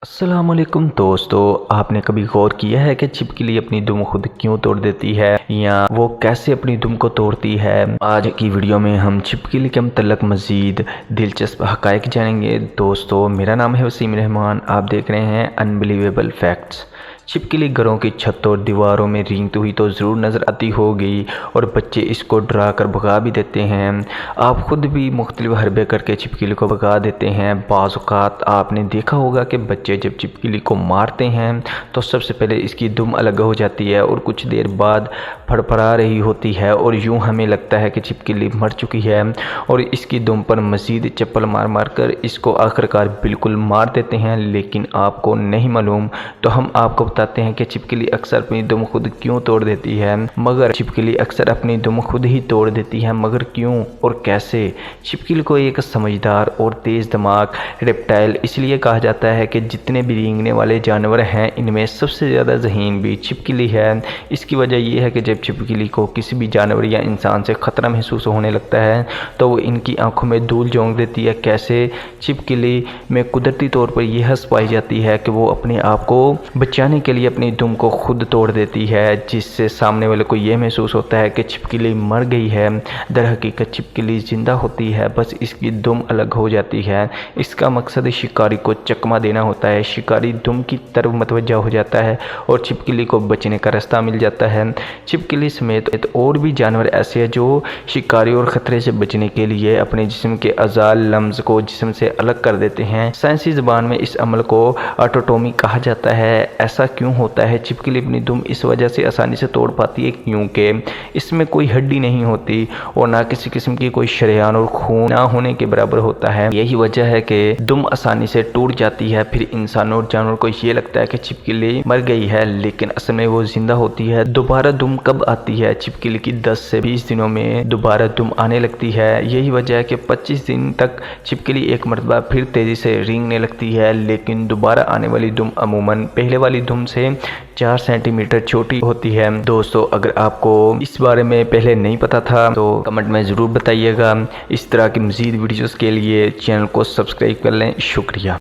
अस्सलाम वालेकुम दोस्तों, आपने कभी गौर किया है कि छिपकली अपनी दुम खुद क्यों तोड़ देती है या वो कैसे अपनी दुम को तोड़ती है। आज की वीडियो में हम छिपकली के मतलब मज़ीद दिलचस्प हक़ाइक़ जानेंगे। दोस्तों, मेरा नाम है वसीम रहमान, आप देख रहे हैं अनबिलीवेबल फैक्ट्स। छिपकली घरों की छत और दीवारों में रेंगती हुई तो ज़रूर नज़र आती होगी और बच्चे इसको डरा कर भगा भी देते हैं। आप खुद भी मुख्तलिफ हरबे करके छिपकली को भगा देते हैं। बाज़ औक़ात आपने देखा होगा कि बच्चे जब छिपकली को मारते हैं तो सबसे पहले इसकी दुम अलग हो जाती है और कुछ देर बाद फड़फड़ा रही होती है और यूँ हमें लगता है कि छिपकली मर चुकी है और इसकी दुम पर मज़ीद चप्पल मार मार कर इसको आखिरकार बिल्कुल मार देते हैं। लेकिन आपको नहीं मालूम, तो हम आपको बताते हैं कि छिपकली अक्सर अपनी दुम खुद क्यों तोड़ देती है। मगर छिपकली अक्सर अपनी दुम खुद ही तोड़ देती है, मगर क्यों और कैसे? छिपकली को एक समझदार और तेज़ दिमाग रेप्टाइल इसलिए कहा जाता है कि जितने भी रेंगने वाले जानवर हैं इनमें सबसे ज़्यादा ज़हीन भी छिपकली है। इसकी वजह यह है कि जब छिपकली को किसी भी जानवर या इंसान से ख़तरा महसूस होने लगता है तो वो इनकी आंखों में धूल झोंक देती है। कैसे? छिपकली में कुदरती तौर पर यह हंस पाई जाती है कि वो अपने आप को बचाने के लिए अपनी दुम को खुद तोड़ देती है, जिससे सामने वाले को यह महसूस होता है कि छिपकली मर गई है। दरहकीकत छिपकली जिंदा होती है, बस इसकी दुम अलग हो जाती है। इसका मकसद शिकारी को चकमा देना होता है। शिकारी दुम की तरफ मतवज्जा हो जाता है और छिपकली को बचने का रास्ता मिल जाता है। छिपकली समेत और भी जानवर ऐसे हैं जो शिकारी और ख़तरे से बचने के लिए अपने जिस्म के अज़ा लम्ज़ को जिस्म से अलग कर देते हैं। साइंसी ज़बान में इस अमल को ऑटोटोमी कहा जाता है। ऐसा क्यों होता है? छिपकली अपनी दुम इस वजह से आसानी से तोड़ पाती है क्योंकि इसमें कोई हड्डी नहीं होती और ना किसी किस्म की कोई शरेयान और खून ना होने के बराबर होता है। यही वजह है कि दुम आसानी से टूट जाती है। फिर इंसानों और जानवरों को ये लगता है कि छिपकली मर गई है, लेकिन असल में वो जिंदा होती है। दोबारा दुम कब आती है? छिपकली की 10 से 20 दिनों में दोबारा दुम आने लगती है। यही वजह है कि 25 दिन तक छिपकली एक मरतबा फिर तेज़ी से रेंगने लगती है, लेकिन दोबारा आने वाली दुम अमूमन पहले वाली दुम से 4 सेंटीमीटर छोटी होती है। दोस्तों, अगर आपको इस बारे में पहले नहीं पता था तो कमेंट में ज़रूर बताइएगा। इस तरह की मज़ीद वीडियोज़ के लिए चैनल को सब्सक्राइब कर लें। शुक्रिया।